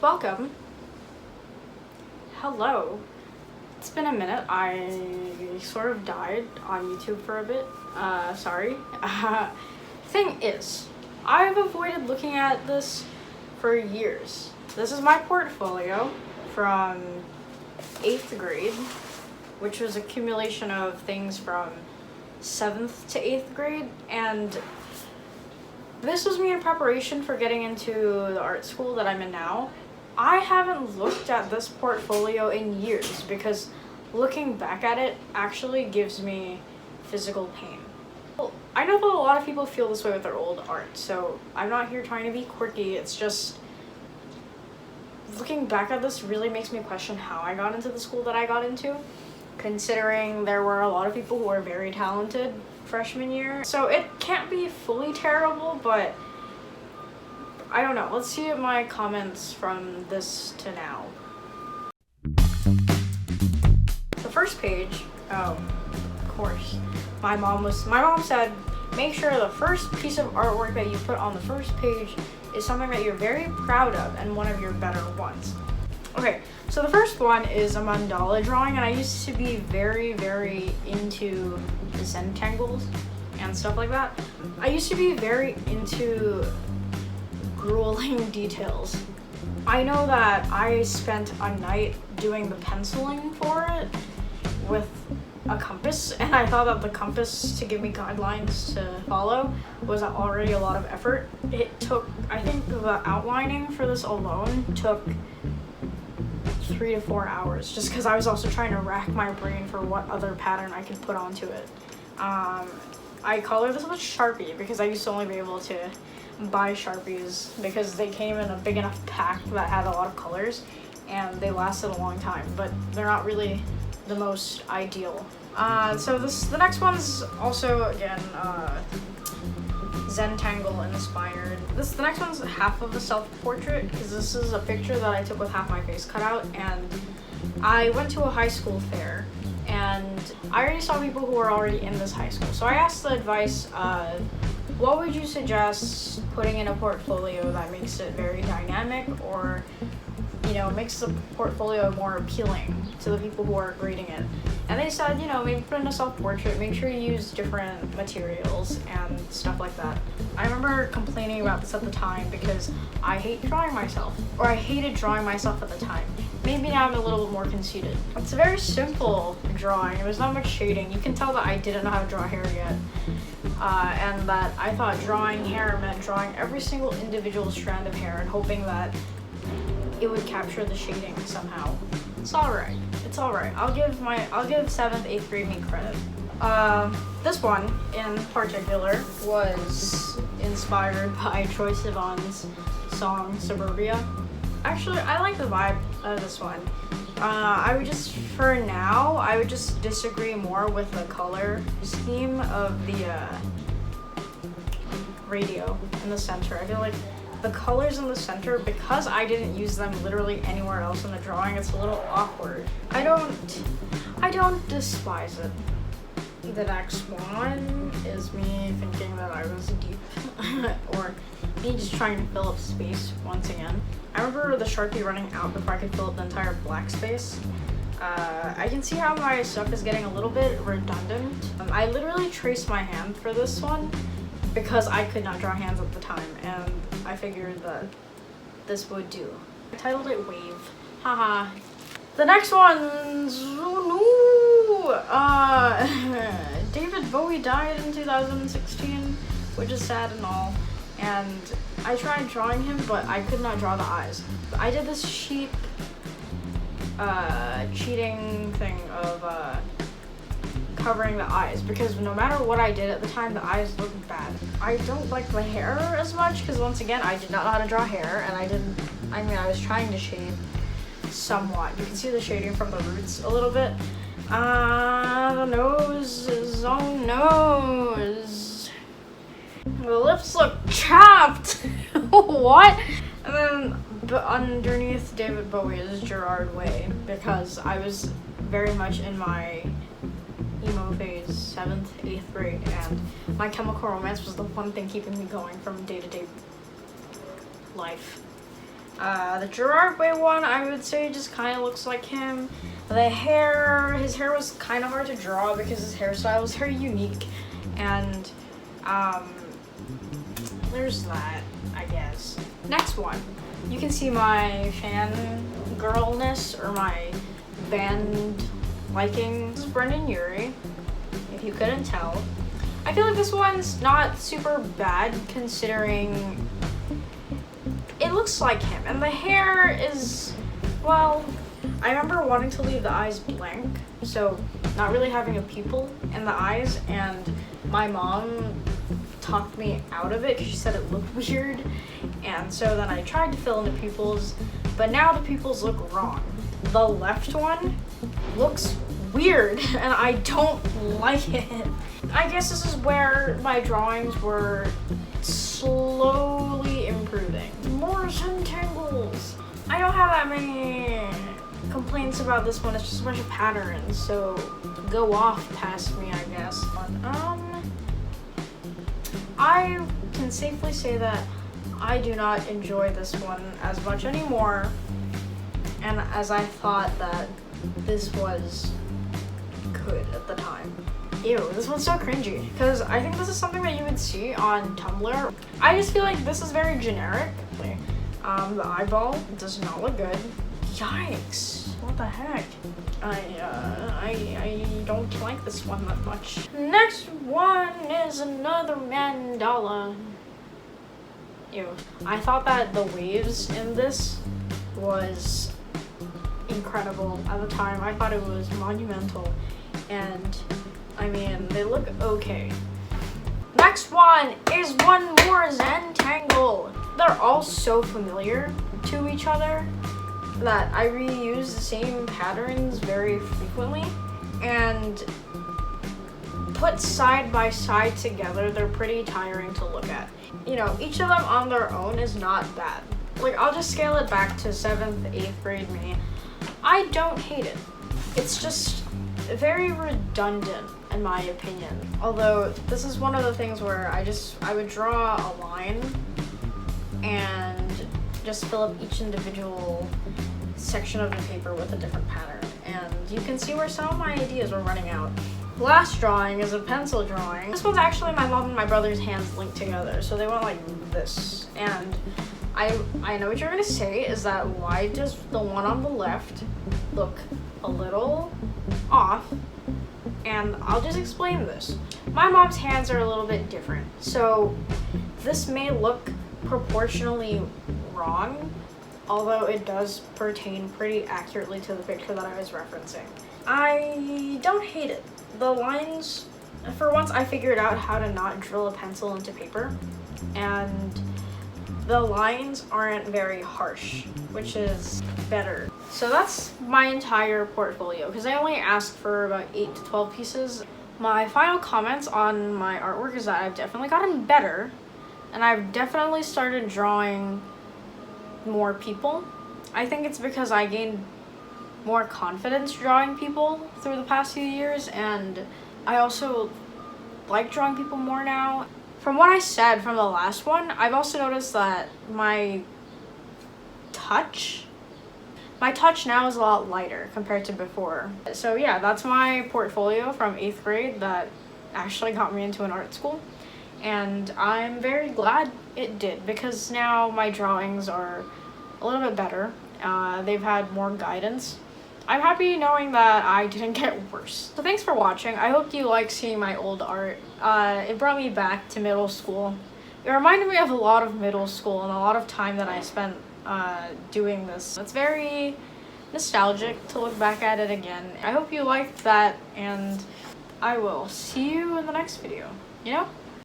Welcome. Hello. It's been a minute. I sort of died on YouTube for a bit. Sorry. Thing is, I've avoided looking at this for years. This is my portfolio from 8th grade, which was accumulation of things from 7th to 8th grade, and this was me in preparation for getting into the art school that I'm in now. I haven't looked at this portfolio in years because looking back at it actually gives me physical pain. Well, I know that a lot of people feel this way with their old art, so I'm not here trying to be quirky. It's just looking back at this really makes me question how I got into the school that I got into, considering there were a lot of people who were very talented freshman year. So it can't be fully terrible, but I don't know. Let's see my comments from this to now. The first page, oh, of course, my mom said, make sure the first piece of artwork that you put on the first page is something that you're very proud of and one of your better ones. Okay, so the first one is a mandala drawing, and I used to be very, very into the zentangles and stuff like that. I used to be very into grueling details. I know that I spent a night doing the penciling for it with a compass, and I thought that the compass to give me guidelines to follow was already a lot of effort. It took, I think the outlining for this alone took 3 to 4 hours, just because I was also trying to rack my brain for what other pattern I could put onto it. I color this with Sharpie because I used to only be able to buy Sharpies because they came in a big enough pack that had a lot of colors and they lasted a long time, but they're not really the most ideal. So the next one's also, again, Zentangle inspired. The next one's half of a self-portrait because this is a picture that I took with half my face cut out, and I went to a high school fair and I already saw people who were already in this high school. So I asked the advice of, what would you suggest putting in a portfolio that makes it very dynamic, or, you know, makes the portfolio more appealing to the people who are grading it? And they said, you know, maybe put in a self-portrait, make sure you use different materials and stuff like that. I remember complaining about this at the time because I hate drawing myself, or I hated drawing myself at the time. Maybe now I'm a little bit more conceited. It's a very simple drawing. There's not much shading. You can tell that I didn't know how to draw hair yet. And that I thought drawing hair meant drawing every single individual strand of hair and hoping that it would capture the shading somehow. It's alright. It's alright. I'll give 7th, 8th grade me credit. This one in particular was inspired by Troye Sivan's song Suburbia. Actually, I like the vibe of this one. For now, I would just disagree more with the color scheme of the radio in the center. I feel like the colors in the center, because I didn't use them literally anywhere else in the drawing, it's a little awkward. I don't despise it. The next one is me thinking that I was deep, or me just trying to fill up space once again. I remember the Sharpie running out before I could fill up the entire black space. I can see how my stuff is getting a little bit redundant. I literally traced my hand for this one because I could not draw hands at the time, and I figured that this would do. I titled it Wave. Haha. The next one's, David Bowie died in 2016, which is sad and all. And I tried drawing him, but I could not draw the eyes. I did this cheap, cheating thing of covering the eyes, because no matter what I did at the time, the eyes looked bad. I don't like the hair as much, because once again, I did not know how to draw hair, and I was trying to shade somewhat. You can see the shading from the roots a little bit. The nose is on nose. The lips look chapped. What? And then underneath David Bowie is Gerard Way, because I was very much in my emo phase, 7th, 8th grade, and My Chemical Romance was the one thing keeping me going from day-to-day life. The Gerard Way one, I would say, just kind of looks like him. The hair, his hair was kind of hard to draw because his hairstyle was very unique. And there's that, I guess. Next one, you can see my fangirlness or my band liking. This is Brendan Urie, if you couldn't tell. I feel like this one's not super bad considering it looks like him, and the hair is, well, I remember wanting to leave the eyes blank, so not really having a pupil in the eyes, and my mom talked me out of it because she said it looked weird, and so then I tried to fill in the pupils, but now the pupils look wrong. The left one looks weird, and I don't like it. I guess this is where my drawings were slowly improving. More zentangles. I don't have that many complaints about this one. It's just a bunch of patterns, so go off past me, I guess. I can safely say that I do not enjoy this one as much anymore, and as I thought that this was good at the time. Ew, this one's so cringy, because I think this is something that you would see on Tumblr. I just feel like this is very generic. The eyeball does not look good. Yikes, what the heck? I don't like this one that much. Next one is another mandala. Ew, I thought that the waves in this was incredible at the time. I thought it was monumental, and I mean, they look okay. Next one is one more zentangle. They're all so familiar to each other that I reuse the same patterns very frequently, and put side by side together, they're pretty tiring to look at. You know, each of them on their own is not bad. Like, I'll just scale it back to 7th, 8th grade me. I don't hate it. It's just very redundant in my opinion. Although this is one of the things where I would draw a line and just fill up each individual section of the paper with a different pattern. And you can see where some of my ideas were running out. Last drawing is a pencil drawing. This one's actually my mom and my brother's hands linked together, so they went like this. And I know what you're gonna say is that why does the one on the left look a little off? And I'll just explain this. My mom's hands are a little bit different, so this may look proportionally wrong, although it does pertain pretty accurately to the picture that I was referencing. I don't hate it. The lines, for once I figured out how to not drill a pencil into paper, and the lines aren't very harsh, which is better. So that's my entire portfolio, because I only asked for about 8 to 12 pieces. My final comments on my artwork is that I've definitely gotten better, and I've definitely started drawing more people. I think it's because I gained more confidence drawing people through the past few years, and I also like drawing people more now. From what I said from the last one, I've also noticed that my touch now is a lot lighter compared to before. So yeah, that's my portfolio from 8th grade that actually got me into an art school. And I'm very glad it did, because now my drawings are a little bit better. They've had more guidance. I'm happy knowing that I didn't get worse. So thanks for watching. I hope you like seeing my old art. It brought me back to middle school. It reminded me of a lot of middle school and a lot of time that I spent doing this. It's very nostalgic to look back at it again. I hope you liked that, and I will see you in the next video. You know?